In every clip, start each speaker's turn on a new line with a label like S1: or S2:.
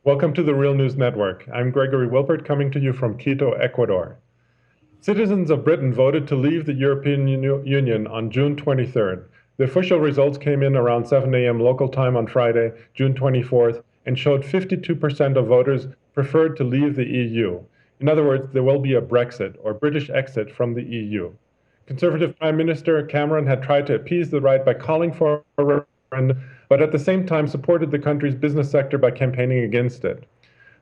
S1: Welcome to the Real News Network. I'm Gregory Wilpert coming to you from Quito, Ecuador. Citizens of Britain voted to leave the European Union on June 23rd. The official results came in around 7 a.m. local time on Friday, June 24th, and showed 52% of voters preferred to leave the EU. In other words, there will be a Brexit, or British exit from the EU. Conservative Prime Minister Cameron had tried to appease the right by calling for a referendum, but at the same time supported the country's business sector by campaigning against it.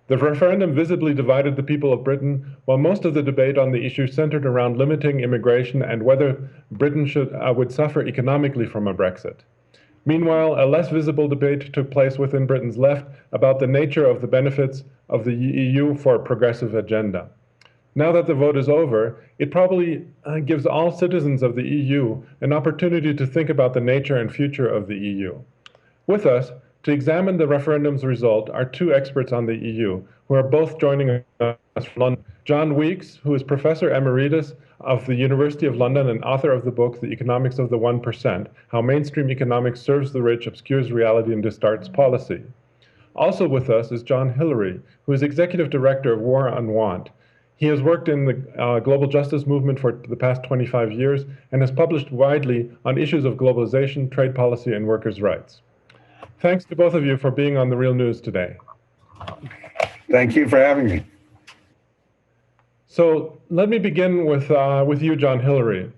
S1: The referendum visibly divided the people of Britain, while most of the debate on the issue centered around limiting immigration and whether Britain would suffer economically from a Brexit. Meanwhile, a less visible debate took place within Britain's left about the nature of the benefits of the EU for a progressive agenda. Now that the vote is over, it probably gives all citizens of the EU an opportunity to think about the nature and future of the EU. With us, to examine the referendum's result are two experts on the EU, who are both joining us from London. John Weeks, who is Professor Emeritus of the University of London and author of the book, The Economics of the 1%, How Mainstream Economics Serves the Rich, Obscures Reality, and Distorts Policy. Also with us is John Hilary, who is Executive Director of War on Want. He has worked in the global justice movement for the past 25 years and has published widely on issues of globalization, trade policy, and workers' rights. Thanks to both of you for being on the Real News today.
S2: Thank you for having me.
S1: So let me begin with you, John Hilary.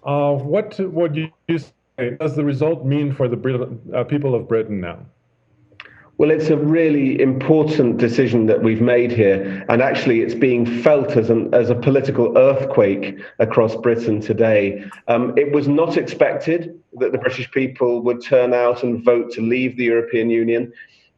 S1: What would you say does the result mean for the people of Britain now?
S3: Well, it's a really important decision that we've made here, and actually it's being felt as a political earthquake across Britain today. It was not expected that the British people would turn out and vote to leave the European Union,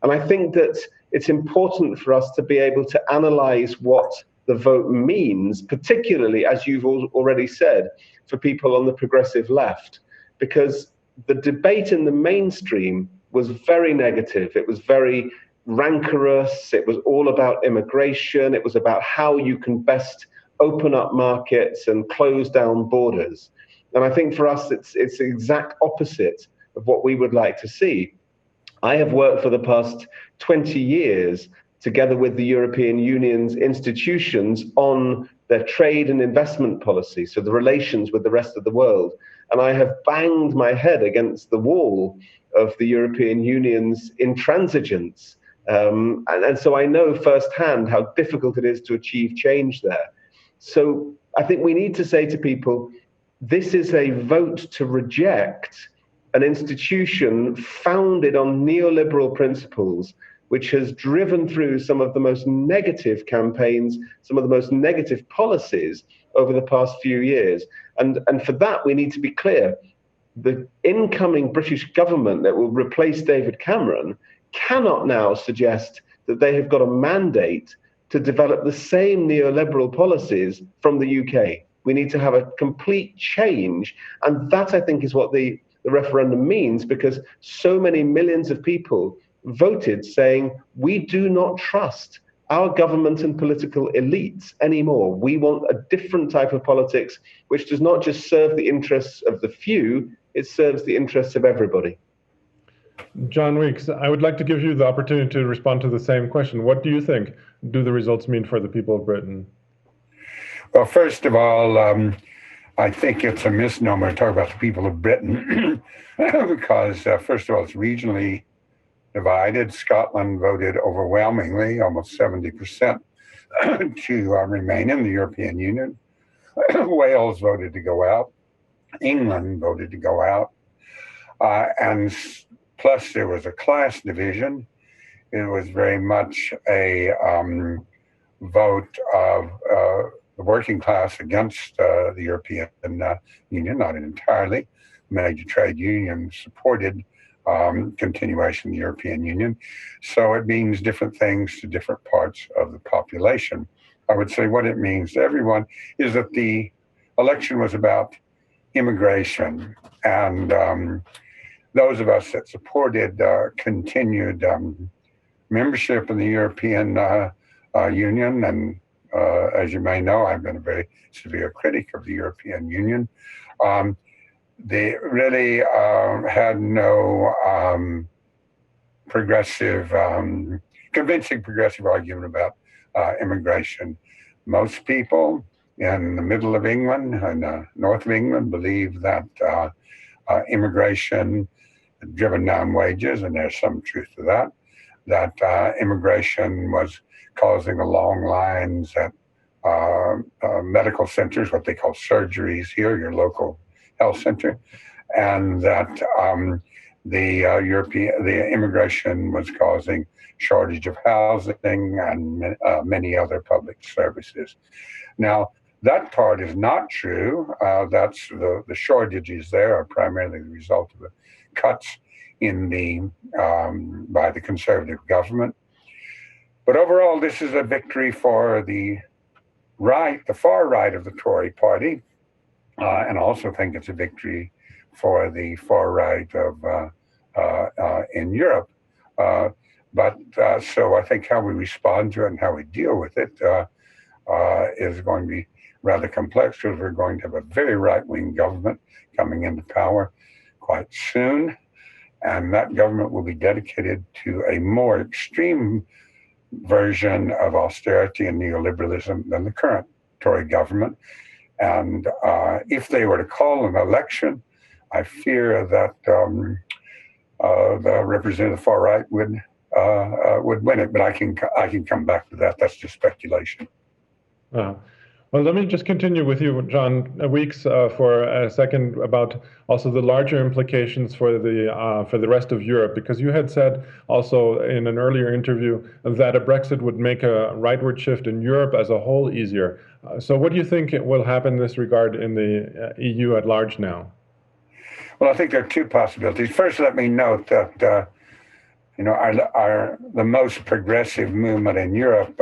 S3: and I think that it's important for us to be able to analyse what the vote means, particularly, as you've already said, for people on the progressive left, because the debate in the mainstream was very negative. It was very rancorous. It was all about immigration. It was about how you can best open up markets and close down borders. And I think for us, it's the exact opposite of what we would like to see. I have worked for the past 20 years together with the European Union's institutions on their trade and investment policy, so the relations with the rest of the world. And I have banged my head against the wall of the European Union's intransigence. And so I know firsthand how difficult it is to achieve change there. So I think we need to say to people, this is a vote to reject an institution founded on neoliberal principles, which has driven through some of the most negative campaigns, some of the most negative policies over the past few years. And for that, we need to be clear. The incoming British government that will replace David Cameron cannot now suggest that they have got a mandate to develop the same neoliberal policies from the UK. We need to have a complete change. And that, I think, is what the referendum means, because so many millions of people voted saying, we do not trust our government and political elites anymore. We want a different type of politics, which does not just serve the interests of the few, it serves the interests of everybody.
S1: John Weeks, I would like to give you the opportunity to respond to the same question. What do you think do the results mean for the people of Britain?
S2: Well, first of all, I think it's a misnomer to talk about the people of Britain because, first of all, it's regionally divided. Scotland voted overwhelmingly, almost 70%, to remain in the European Union. Wales voted to go out. England voted to go out. And plus there was a class division. It was very much a vote of the working class against the European Union, not entirely. Major trade unions supported continuation of the European Union. So it means different things to different parts of the population. I would say what it means to everyone is that the election was about immigration, and those of us that supported continued membership in the European Union, and as you may know, I've been a very severe critic of the European Union. They really had no progressive convincing progressive argument about immigration. Most people in the middle of England and north of England believe that immigration had driven down wages, and there's some truth to that, that immigration was causing the long lines at medical centers, what they call surgeries here, your local health center, and that the immigration was causing shortage of housing and many other public services. Now, that part is not true. That's the shortages there are primarily the result of the cuts in by the conservative government. But overall, this is a victory for the right, the far right of the Tory party, and I also think it's a victory for the far right in Europe. So I think how we respond to it and how we deal with it is going to be rather complex, because we're going to have a very right-wing government coming into power quite soon, and that government will be dedicated to a more extreme version of austerity and neoliberalism than the current Tory government. And if they were to call an election, I fear that the representative far right would win it. But I can come back to that. That's just speculation.
S1: Well, let me just continue with you, John Weeks, for a second about also the larger implications for the rest of Europe, because you had said also in an earlier interview that a Brexit would make a rightward shift in Europe as a whole easier. So what do you think will happen in this regard in the EU at large now?
S2: Well, I think there are two possibilities. First, let me note that the most progressive movement in Europe,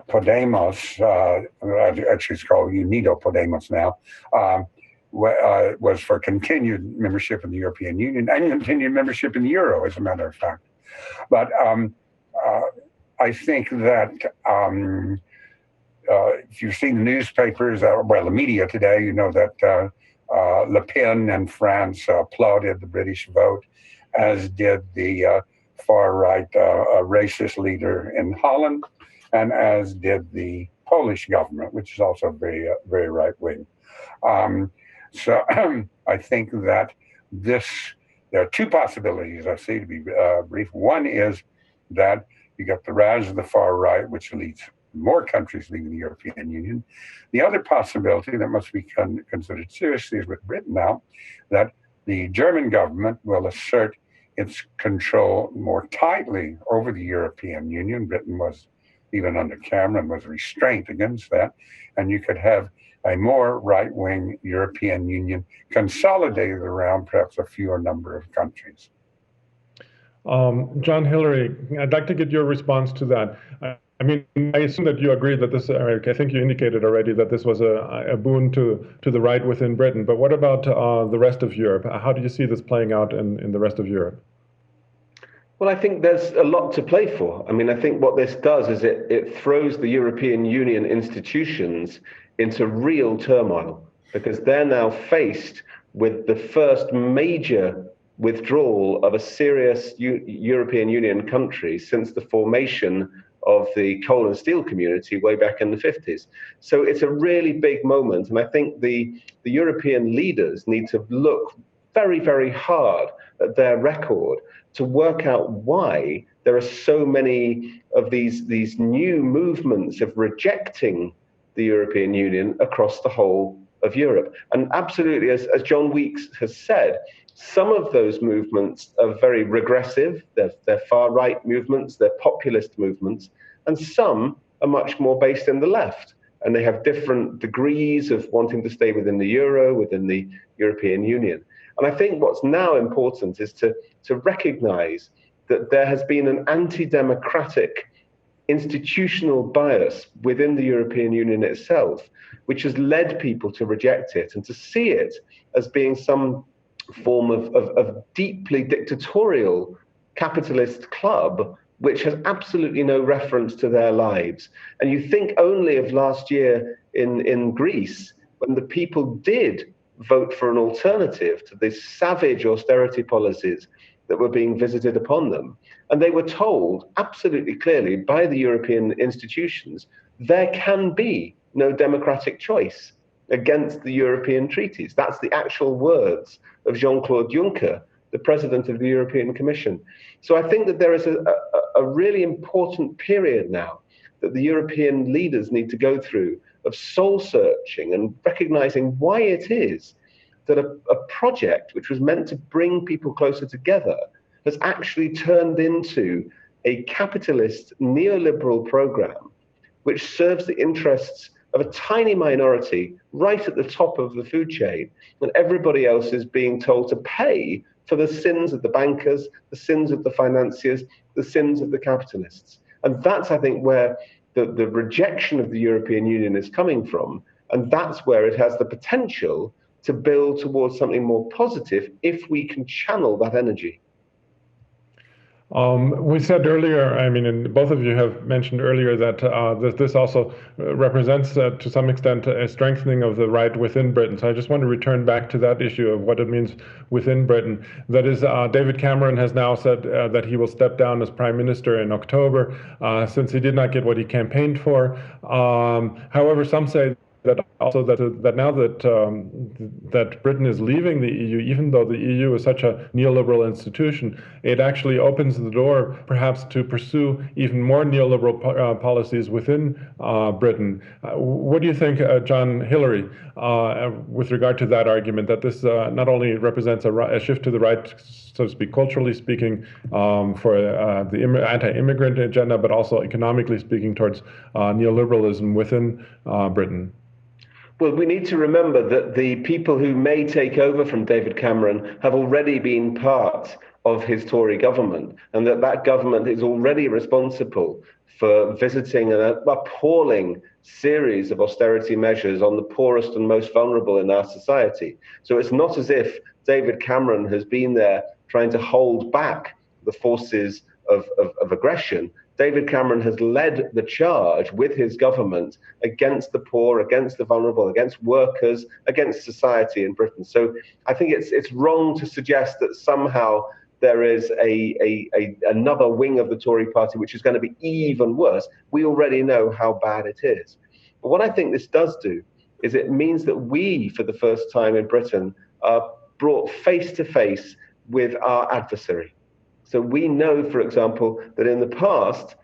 S2: Podemos, actually it's called Unido Podemos now, was for continued membership in the European Union and continued membership in the Euro, as a matter of fact. But I think that if you've seen the newspapers, the media today, you know that Le Pen in France applauded the British vote, as did the far-right racist leader in Holland, and as did the Polish government, which is also very, very right-wing. So I think that there are two possibilities I see, to be brief. One is that you get the rise of the far right, which leads more countries leaving the European Union. The other possibility that must be considered seriously is with Britain now, that the German government will assert its control more tightly over the European Union. Britain was, even under Cameron, was restrained against that. And you could have a more right-wing European Union consolidated around perhaps a fewer number of countries.
S1: John, Hilary, I'd like to get your response to that. I mean, I assume that you agree that this, I think you indicated already that this was a boon to the right within Britain, but what about the rest of Europe? How do you see this playing out in the rest of Europe?
S3: Well, I think there's a lot to play for. I mean, I think what this does is it throws the European Union institutions into real turmoil, because they're now faced with the first major withdrawal of a serious European Union country since the formation of the coal and steel community way back in the 50s. So it's a really big moment. And I think the European leaders need to look very, very hard at their record to work out why there are so many of these new movements of rejecting the European Union across the whole of Europe. And absolutely, as John Weeks has said, some of those movements are very regressive, they're far-right movements, they're populist movements, and some are much more based in the left. And they have different degrees of wanting to stay within the Euro, within the European Union. And I think what's now important is to recognize that there has been an anti-democratic institutional bias within the European Union itself, which has led people to reject it and to see it as being some form of deeply dictatorial capitalist club, which has absolutely no reference to their lives. And you think only of last year in Greece, when the people did vote for an alternative to these savage austerity policies that were being visited upon them. And they were told absolutely clearly by the European institutions, there can be no democratic choice against the European treaties. That's the actual words of Jean-Claude Juncker, the president of the European Commission. So I think that there is a really important period now that the European leaders need to go through of soul searching and recognizing why it is that a project which was meant to bring people closer together has actually turned into a capitalist neoliberal program which serves the interests of a tiny minority right at the top of the food chain, and everybody else is being told to pay for the sins of the bankers, the sins of the financiers, the sins of the capitalists. And that's, I think, where the rejection of the European Union is coming from, and that's where it has the potential to build towards something more positive if we can channel that energy.
S1: We said earlier, I mean, and both of you have mentioned earlier that this also represents, to some extent, a strengthening of the right within Britain. So I just want to return back to that issue of what it means within Britain. That is, David Cameron has now said that he will step down as Prime Minister in October, since he did not get what he campaigned for. However, some say that also that now that Britain is leaving the EU, even though the EU is such a neoliberal institution, it actually opens the door perhaps to pursue even more neoliberal policies within Britain. What do you think, John Hilary, with regard to that argument, that this not only represents a shift to the right, so to speak, culturally speaking, for the anti-immigrant agenda, but also economically speaking towards neoliberalism within Britain?
S3: Well, we need to remember that the people who may take over from David Cameron have already been part of his Tory government, and that government is already responsible for visiting an appalling series of austerity measures on the poorest and most vulnerable in our society. So it's not as if David Cameron has been there trying to hold back the forces of aggression. David Cameron has led the charge with his government against the poor, against the vulnerable, against workers, against society in Britain. So I think it's wrong to suggest that somehow there is another wing of the Tory party which is going to be even worse. We already know how bad it is. But what I think this does do is it means that we, for the first time in Britain, are brought face to face with our adversary. So we know, for example, that in the past,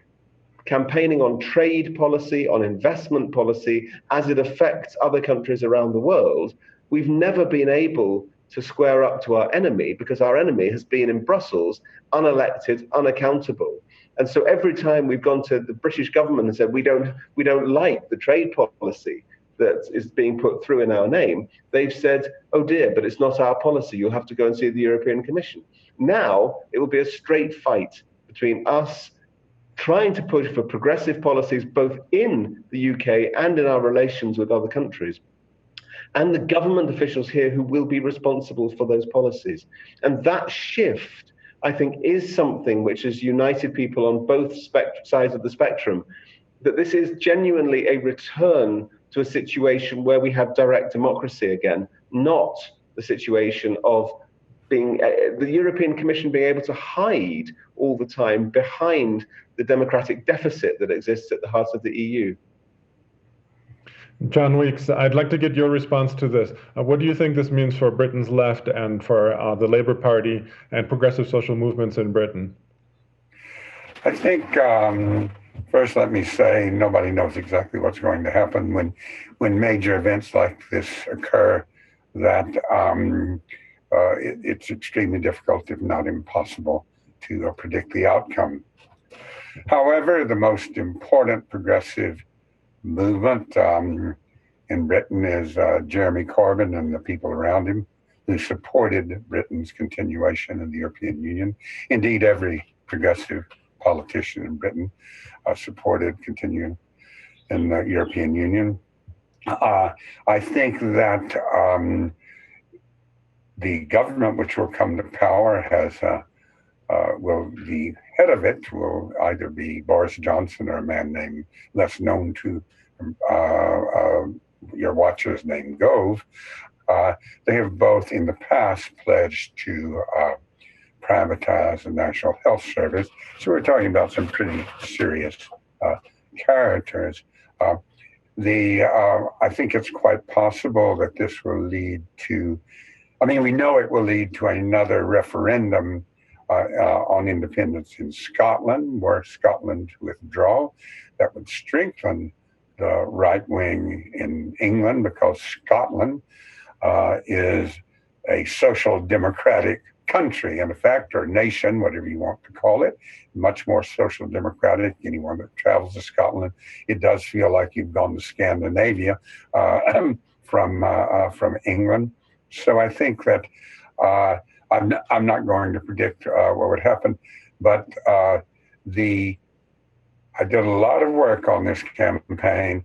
S3: campaigning on trade policy, on investment policy, as it affects other countries around the world, we've never been able to square up to our enemy because our enemy has been in Brussels, unelected, unaccountable. And so every time we've gone to the British government and said, we don't like the trade policy that is being put through in our name, they've said, oh dear, but it's not our policy. You'll have to go and see the European Commission. Now it will be a straight fight between us trying to push for progressive policies both in the UK and in our relations with other countries, and the government officials here who will be responsible for those policies. And that shift, I think, is something which has united people on both sides of the spectrum, that this is genuinely a return to a situation where we have direct democracy again, not the situation of the European Commission being able to hide all the time behind the democratic deficit that exists at the heart of the EU.
S1: John Weeks, I'd like to get your response to this. What do you think this means for Britain's left and for the Labour Party and progressive social movements in Britain?
S2: I think, first let me say, nobody knows exactly what's going to happen when major events like this occur, that it's extremely difficult, if not impossible, to predict the outcome. However, the most important progressive movement in Britain is Jeremy Corbyn and the people around him who supported Britain's continuation in the European Union. Indeed, every progressive politician in Britain supported continuing in the European Union. I think that the government which will come to power has the head of it will either be Boris Johnson or a man named, less known to your watchers, named Gove. They have both in the past pledged to privatize the National Health Service. So we're talking about some pretty serious characters. I think it's quite possible that this will lead to, we know it will lead to another referendum on independence in Scotland, where Scotland withdraw. That would strengthen the right wing in England, because Scotland is a social democratic country, in effect, or nation, whatever you want to call it, much more social democratic. Anyone that travels to Scotland, it does feel like you've gone to Scandinavia from England. So I think that I'm not going to predict what would happen, but I did a lot of work on this campaign.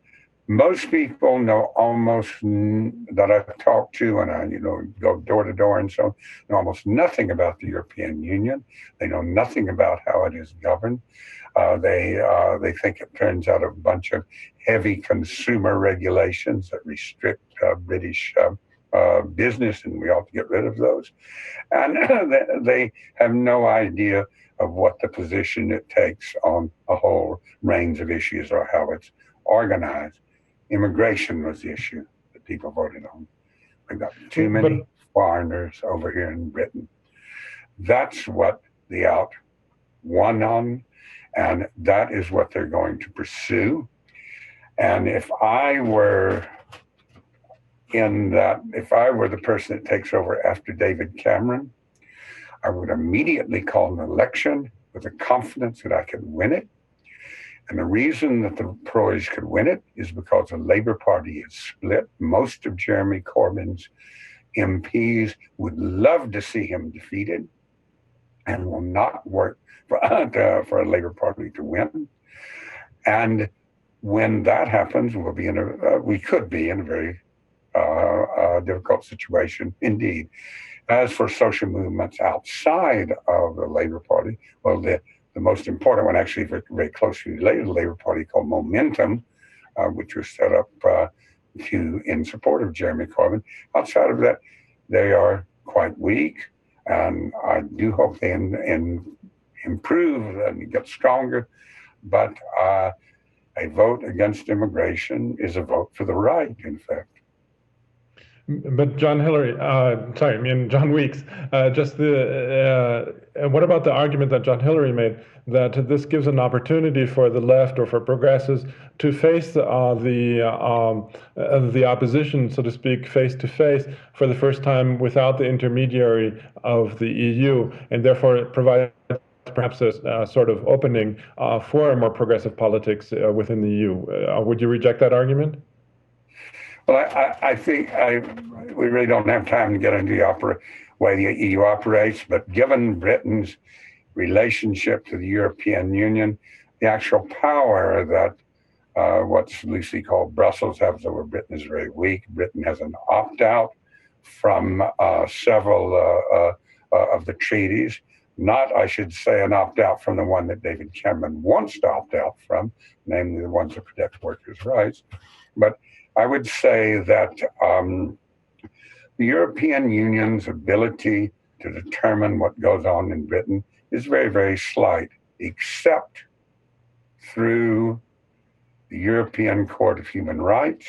S2: Most people know that I've talked to, and I go door to door and so on, know almost nothing about the European Union. They know nothing about how it is governed. They think it turns out a bunch of heavy consumer regulations that restrict British business, and we ought to get rid of those. And they have no idea of what the position it takes on a whole range of issues or how it's organized. Immigration was the issue that people voted on. We've got too many foreigners over here in Britain. That's what the Out won on, and that is what they're going to pursue. And if I were the person that takes over after David Cameron, I would immediately call an election with the confidence that I could win it. And the reason that the Tories could win it is because the Labour Party is split. Most of Jeremy Corbyn's MPs would love to see him defeated and will not work for a Labour Party to win. And when that happens, we could be in a very difficult situation indeed. As for social movements outside of the Labour Party, well, the most important one, actually very closely related to the Labour Party, called Momentum, which was set up in support of Jeremy Corbyn. Outside of that, they are quite weak, and I do hope they improve and get stronger. But a vote against immigration is a vote for the right, in fact.
S1: But John Weeks, what about the argument that John Hilary made, that this gives an opportunity for the left or for progressives to face the opposition, so to speak, face to face for the first time without the intermediary of the EU, and therefore it provides perhaps a sort of opening for more progressive politics within the EU. Would you reject that argument?
S2: Well, I think we really don't have time to get into the way the EU operates, but given Britain's relationship to the European Union, the actual power that what's loosely called Brussels has over Britain is very weak. Britain has an opt-out from several of the treaties, not, I should say, an opt-out from the one that David Cameron wants to opt out from, namely the ones that protect workers' rights. But I would say that the European Union's ability to determine what goes on in Britain is very, very slight, except through the European Court of Human Rights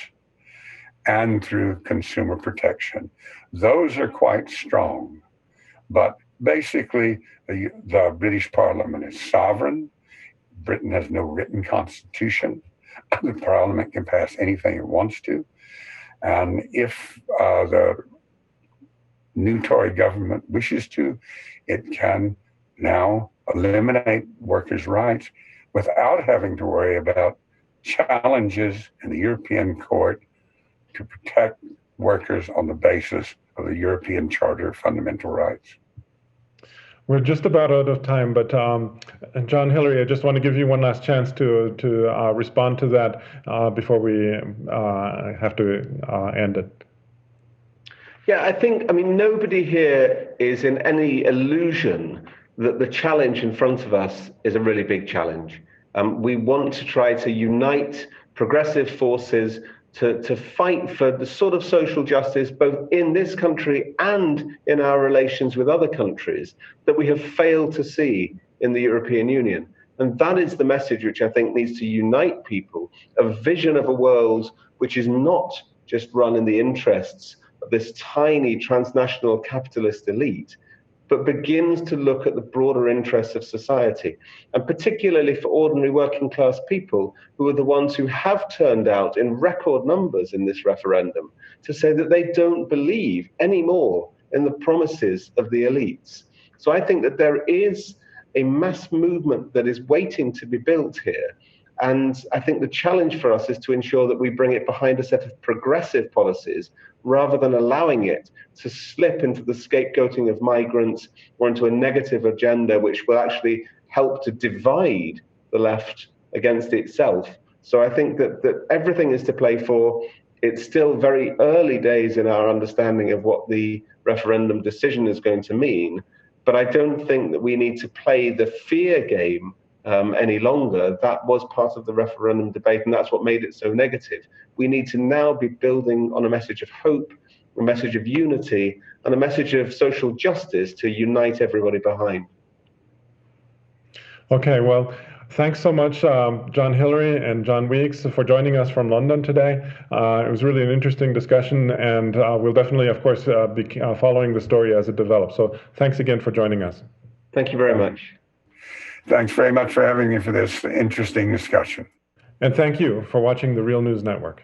S2: and through consumer protection. Those are quite strong, but basically the British Parliament is sovereign. Britain has no written constitution. The Parliament can pass anything it wants to. And if the new Tory government wishes to, it can now eliminate workers' rights without having to worry about challenges in the European Court to protect workers on the basis of the European Charter of Fundamental Rights.
S1: We're just about out of time, but John Hilary, I just want to give you one last chance to respond to that before we have to end it.
S3: Yeah, I think, nobody here is in any illusion that the challenge in front of us is a really big challenge. We want to try to unite progressive forces to fight for the sort of social justice, both in this country and in our relations with other countries, that we have failed to see in the European Union. And that is the message which I think needs to unite people, a vision of a world which is not just run in the interests of this tiny transnational capitalist elite, but begins to look at the broader interests of society, and particularly for ordinary working class people who are the ones who have turned out in record numbers in this referendum to say that they don't believe anymore in the promises of the elites. So I think that there is a mass movement that is waiting to be built here. And I think the challenge for us is to ensure that we bring it behind a set of progressive policies rather than allowing it to slip into the scapegoating of migrants or into a negative agenda which will actually help to divide the left against itself. So I think that everything is to play for. It's still very early days in our understanding of what the referendum decision is going to mean, but I don't think that we need to play the fear game any longer. That was part of the referendum debate, and that's what made it so negative. We need to now be building on a message of hope, a message of unity, and a message of social justice to unite everybody behind.
S1: Okay, well, thanks so much, John Hilary and John Weeks, for joining us from London today. It was really an interesting discussion, and we'll definitely, of course, be following the story as it develops. So thanks again for joining us.
S3: Thank you very much.
S2: Thanks very much for having me for this interesting discussion.
S1: And thank you for watching the Real News Network.